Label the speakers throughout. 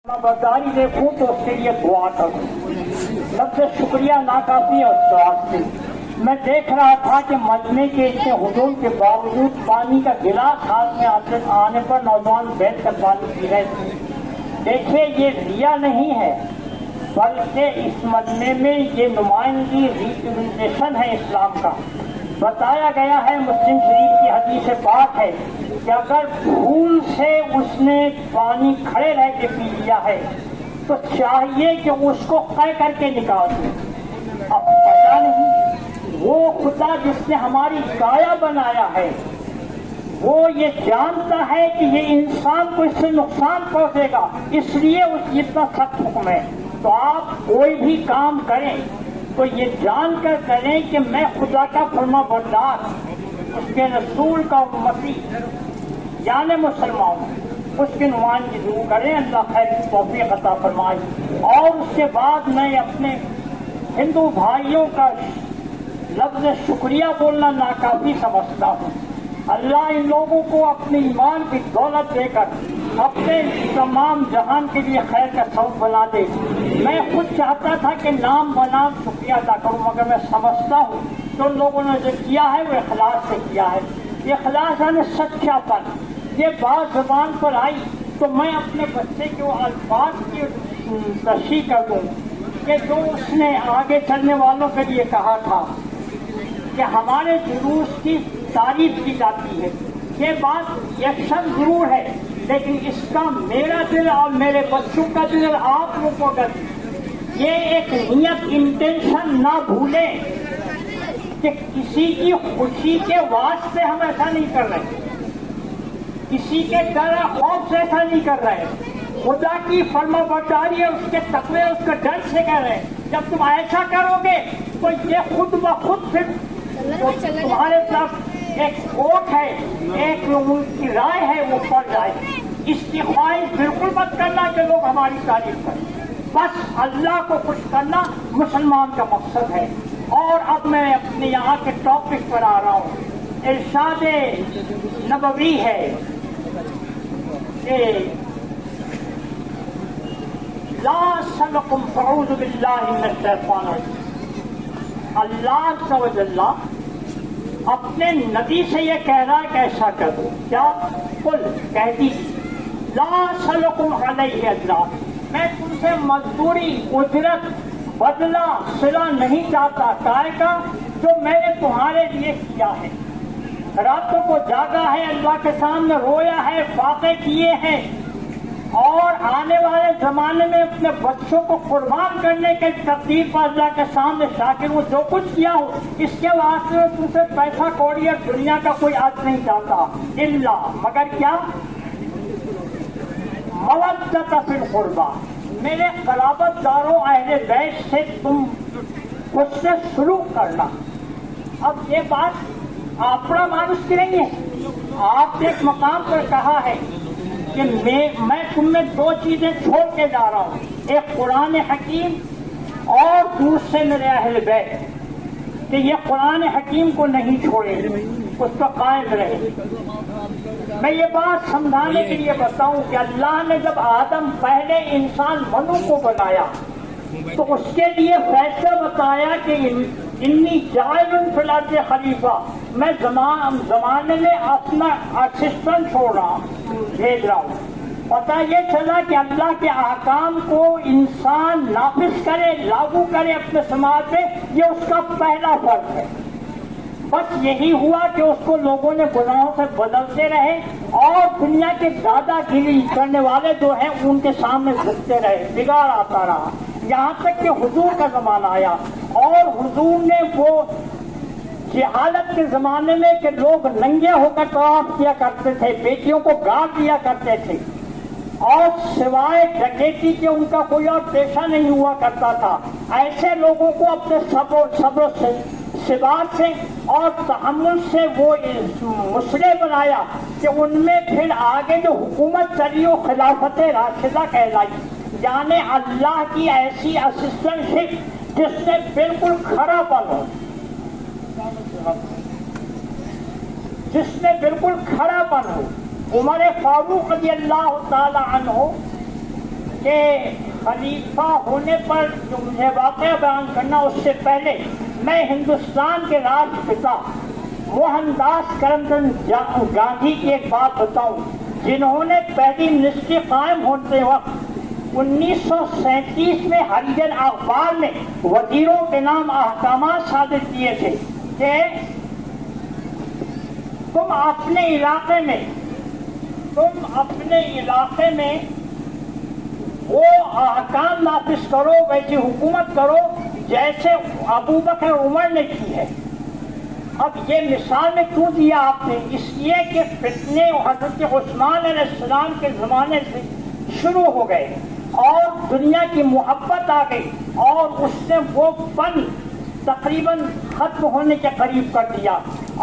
Speaker 1: برداری دیکھوں تو اس کے لیے دعا کروں. سب سے شکریہ ناکافی اور سوال سے میں دیکھ رہا تھا کہ مجمع کے اتنے ہجوم کے باوجود پانی کا گلاس ہاتھ میں آنے پر نوجوان بیٹھ کر پانی پی رہے تھے. دیکھیے یہ ریا نہیں ہے بلکہ اس مجمع میں یہ نمائندگی ریپرزنٹیشن ہے اسلام کا. بتایا گیا ہے مسلم شریف کی حدیث پاک ہے کہ اگر بھول سے اس نے پانی کھڑے رہ کے پی لیا ہے تو چاہیے کہ اس کو قے کر کے نکال دیں. اب پتہ نہیں وہ خدا جس نے ہماری کایا بنایا ہے وہ یہ جانتا ہے کہ یہ انسان کو اس سے نقصان پہنچے گا، اس لیے اس اتنا سخت حکم ہے. تو آپ کوئی بھی کام کریں تو یہ جان کر کریں کہ میں خدا کا فرما بردار، اس کے رسول کا امتی یعنی مسلمان، اس کی نمائندگی ضرور کریں. اللہ خیر کی توفیق عطا فرمائے. اور اس کے بعد میں اپنے ہندو بھائیوں کا لفظ شکریہ بولنا ناکافی سمجھتا ہوں. اللہ ان لوگوں کو اپنے ایمان کی دولت دے کر اپنے تمام جہان کے لیے خیر کا سبب بنا دے. میں خود چاہتا تھا کہ نام بنام شکریہ ادا کروں، مگر میں سمجھتا ہوں کہ ان لوگوں نے جو کیا ہے وہ اخلاص سے کیا ہے. یہ اخلاص یعنی سچا پن. یہ بات زبان پر آئی تو میں اپنے بچے کے وہ الفاظ کی تشریح کر دوں کہ جو اس نے آگے چلنے والوں کے لیے کہا تھا کہ ہمارے جلوس کی تعریف کی جاتی ہے. یہ بات یکساں ضرور ہے لیکن اس کا میرا دل اور میرے بچوں کا دل آپ لوگوں کو یہ ایک نیت انٹینشن نہ بھولیں کہ کسی کی خوشی کے واسطے ہم ایسا نہیں کر رہے، کسی کے ڈر خوف سے ایسا نہیں کر رہے، خدا کی فرما برداری ہے، اس کے تقوی اس کے ڈر سے کر رہے ہیں. جب تم ایسا کرو گے تو یہ خود بخود پھر تمہارے پاس ایک ووٹ ہے، ایک ان کی رائے ہے وہ پڑ جائے. اس کی خواہش بالکل مت کرنا کہ لوگ ہماری تعریف کریں. بس اللہ کو خوش کرنا مسلمان کا مقصد ہے. اور اب میں اپنے یہاں کے ٹاپک پر آ رہا ہوں. ارشاد نبوی ہے کہ لا سلکم فاعوذ باللہ من الشیطان الرجیم. اللہ عز و جل اپنے نبی سے یہ کہہ رہا ہے کہ ایسا کرو. کیا قل کہہ دیجیے لا سلکم علیہ اجرا، میں تم سے مزدوری اجرت بدلہ صلہ نہیں چاہتا کائے کا جو میں نے تمہارے لیے کیا ہے. راتوں کو جاگا ہے، اللہ کے سامنے رویا ہے، واقع کیے ہیں اور آنے والے زمانے میں اپنے بچوں کو قربان کرنے کے تقدیر پر اللہ کے سامنے شاکر ہوں. جو کچھ کیا ہو اس کے واسطے میں تم سے پیسہ کوڑی اور دنیا کا کوئی عرض نہیں چاہتا اللہ مگر کیا مودۃ فی القربیٰ، میرے قرابت داروں اہل بیت سے تم خود سے سلوک کرنا. اب یہ بات اپنا مانوس کی نہیں ہے. آپ نے ایک مقام پر کہا ہے کہ میں تم میں دو چیزیں چھوڑ کے جا رہا ہوں، ایک قرآن حکیم اور دوسرے میرے اہل بیت، کہ یہ قرآن حکیم کو نہیں چھوڑے، اس پر قائم رہے. میں یہ بات سمجھانے کے لیے بتاؤں کہ اللہ نے جب آدم پہلے انسان منو کو بنایا تو اس کے لیے فیصلہ بتایا کہ انی جاعل فی الارض خلیفہ، میں زمانے میں اپنا اسسٹنٹ چھوڑ رہا ہوں، بھیج رہا ہوں. پتہ یہ چلا کہ اللہ کے احکام کو انسان نافذ کرے، لاگو کرے اپنے سماج میں، یہ اس کا پہلا فرض ہے. بس یہی ہوا کہ اس کو لوگوں نے گناہوں سے بدلتے رہے اور دنیا کے دادا گیری کرنے والے جو ہیں ان کے سامنے جھکتے رہے، بگاڑ آتا رہا. یہاں تک کہ حضور کا زمانہ آیا اور حضور نے وہ جہالت کے زمانے میں کہ لوگ ننگے ہو کر طواف کیا کرتے تھے، بیٹیوں کو گاڑ دیا کرتے تھے اور سوائے ڈکیتی کے ان کا کوئی اور پیشہ نہیں ہوا کرتا تھا. ایسے لوگوں کو اپنے صبر و ثبات سے اور تحمل سے وہ مسلح بنایا کہ ان میں پھر آگے جو حکومت چلی وہ خلافت راشدہ کہلائی، یعنی اللہ کی ایسی اسسٹنٹ شپ جس میں بالکل کھڑا پن ہو، جس میں بالکل کھڑا پن ہو. عمر فاروق رضی اللہ تعالی عنہ کہ خلیفہ ہونے پر جو مجھے واقعہ بیان کرنا، اس سے پہلے میں ہندوستان کے راشٹرپتا موہن داس کرم چند گاندھی کی ایک بات بتاؤں، جنہوں نے پہلی منسٹری قائم ہوتے وقت 1937 میں ہریجن اخبار میں وزیروں کے نام احکامات صادر کیے تھے کہ تم اپنے علاقے میں وہ احکام نافذ کرو، ویسی حکومت کرو جیسے ابوبکر عمر نے کی ہے۔ اب یہ مثال میں کیوں دیا آپ نے؟ اس لیے کہ فتنے حضرت عثمان علیہ السلام کے زمانے سے شروع ہو گئے اور دنیا کی محبت آ گئی اور اس نے وہ فن تقریباً ختم ہونے کے قریب کر دیا،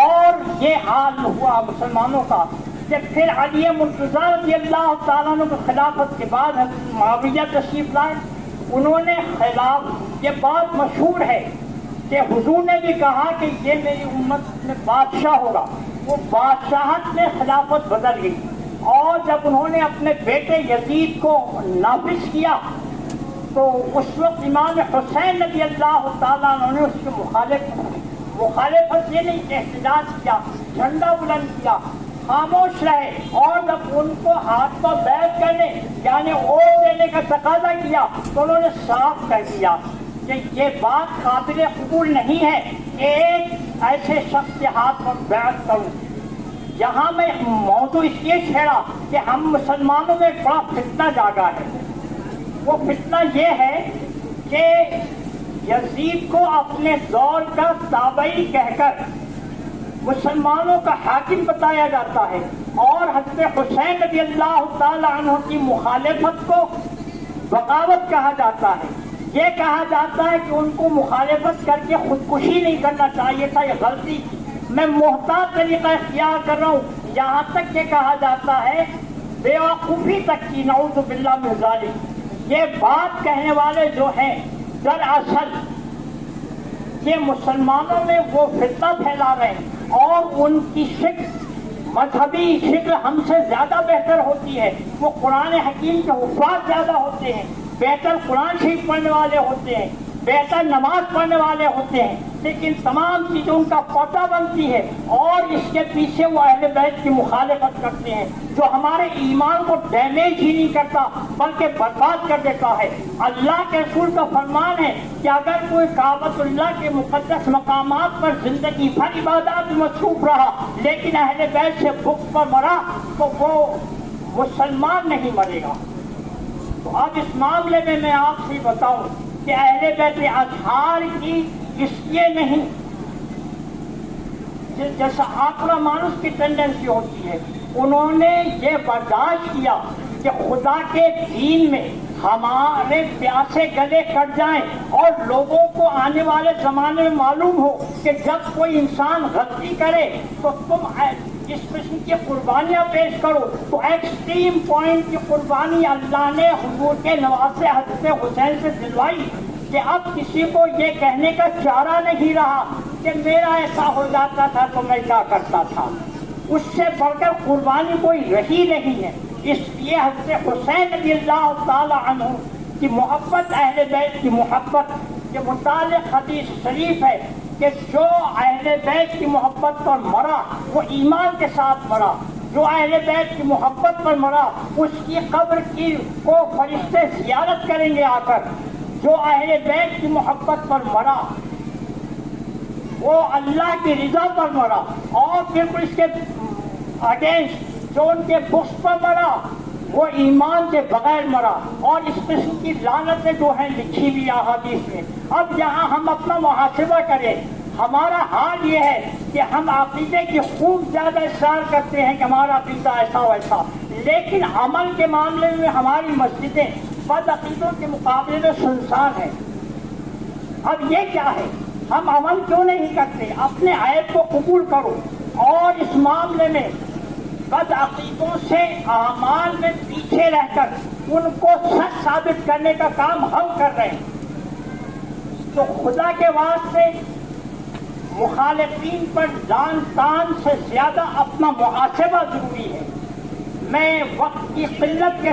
Speaker 1: اور یہ حال ہوا مسلمانوں کا کہ پھر علی مرتضیٰ رضی اللہ تعالیٰ عنہ کی خلافت کے بعد معاویہ تشریف لائے۔ انہوں نے یہ بات مشہور ہے کہ حضور نے بھی کہا کہ یہ میری امت میں بادشاہ ہوگا، وہ بادشاہت میں خلافت بدل گئی، اور جب انہوں نے اپنے بیٹے یزید کو نافذ کیا تو اس وقت امام حسین رضی اللہ تعالیٰ عنہ نے اس کی مخالفت یہ نہیں، احتجاج کیا، جھنڈا بلند کیا، خاموش رہے، اور جب ان کو ہاتھ پر بیعت کرنے یعنی ووٹ دینے کا تقاضا کیا تو انہوں نے صاف کر دیا کہ یہ بات قابل قبول نہیں ہے کہ ایک ایسے شخص کے ہاتھ پر بیعت کروں۔ یہاں میں موضوع اس لیے چھیڑا کہ ہم مسلمانوں میں ایک بڑا فتنہ جاگا ہے۔ وہ فتنہ یہ ہے کہ یزید کو اپنے دور کا تابعی کہہ کر مسلمانوں کا حاکم بتایا جاتا ہے، اور حضرت حسین رضی اللہ تعالی عنہ کی مخالفت کو بغاوت کہا جاتا ہے۔ یہ کہا جاتا ہے کہ ان کو مخالفت کر کے خودکشی نہیں کرنا چاہیے تھا، یہ غلطی کی۔ میں محتاط طریقہ اختیار کر رہا ہوں، یہاں تک کہ کہا جاتا ہے بیوقوفی تک کی، نعوذ باللہ من ذالک۔ یہ بات کہنے والے جو ہیں دراصل یہ مسلمانوں میں وہ فتنہ پھیلا رہے ہیں، اور ان کی شکل مذہبی شکل ہم سے زیادہ بہتر ہوتی ہے۔ وہ قرآن حکیم کے حفاظ زیادہ ہوتے ہیں، بہتر قرآن شریف پڑھنے والے ہوتے ہیں، بہتر نماز پڑھنے والے ہوتے ہیں، لیکن تمام چیزیں ان کا پردہ بنتی ہے، اور اس کے پیچھے وہ اہل بیت کی مخالفت کرتے ہیں، جو ہمارے ایمان کو ڈیمیج ہی نہیں کرتا بلکہ برباد کر دیتا ہے۔ اللہ کے رسول کا فرمان ہے کہ اگر کوئی کعبۃ اللہ کے مقدس مقامات پر زندگی بھر عبادات میں مصروف رہا لیکن اہل بیت سے بغض پر مرا تو وہ مسلمان نہیں مرے گا۔ تو اب اس معاملے میں میں آپ سے بتاؤں کہ اہل بیت اطہار کی اس لیے نہیں، جیسا آقرا مانوس کی ٹینڈنسی ہوتی ہے، انہوں نے یہ برداشت کیا کہ خدا کے دین میں ہمارے پیاسے گلے کٹ جائیں، اور لوگوں کو آنے والے زمانے میں معلوم ہو کہ جب کوئی انسان غلطی کرے تو تم اس قسم کی قربانیاں پیش کرو۔ تو ایکسٹریم پوائنٹ کی قربانی اللہ نے حضور کے نواسے حضرت حسین سے دلوائی کہ اب کسی کو یہ کہنے کا چارہ نہیں رہا کہ میرا ایسا ہو جاتا تھا تو میں کیا کرتا تھا، اس سے بڑھ کر قربانی کوئی رہی نہیں ہے۔ اس لیے حضرت حسین رضی اللہ تعالی عنہ کی محبت، اہل بیت کی محبت کے متعلق حدیث شریف ہے کہ جو اہل بیت کی محبت پر مرا وہ ایمان کے ساتھ مرا، جو اہل بیت کی محبت پر مرا اس کی قبر کو فرشتے زیارت کریں گے آ کر، جو اہل بیت کی محبت پر مرا وہ اللہ کی رضا پر مرا، اور پھر اس کے اگینسٹ جو ان کے بغض پر مرا وہ ایمان کے بغیر مرا، اور اس قسم کی لعنتیں جو ہیں لکھی ہوئی احادیث میں۔ اب یہاں ہم اپنا محاسبہ کریں، ہمارا حال یہ ہے کہ ہم عقیدے کی خوب زیادہ اصرار کرتے ہیں کہ ہمارا عقیدہ ایسا ویسا، لیکن عمل کے معاملے میں ہماری مسجدیں بد عقیدوں کے مقابلے میں سنسان ہیں۔ اب یہ کیا ہے؟ ہم عمل کیوں نہیں کرتے؟ اپنے عیب کو قبول کرو، اور اس معاملے میں بد عقیدوں سے اعمال میں پیچھے رہ کر ان کو سچ ثابت کرنے کا کام ہم کر رہے ہیں۔ تو خدا کے واسطے مخالفین پر جان تان سے زیادہ اپنا محاسبہ ضروری ہے۔ میں وقت کی قلت کے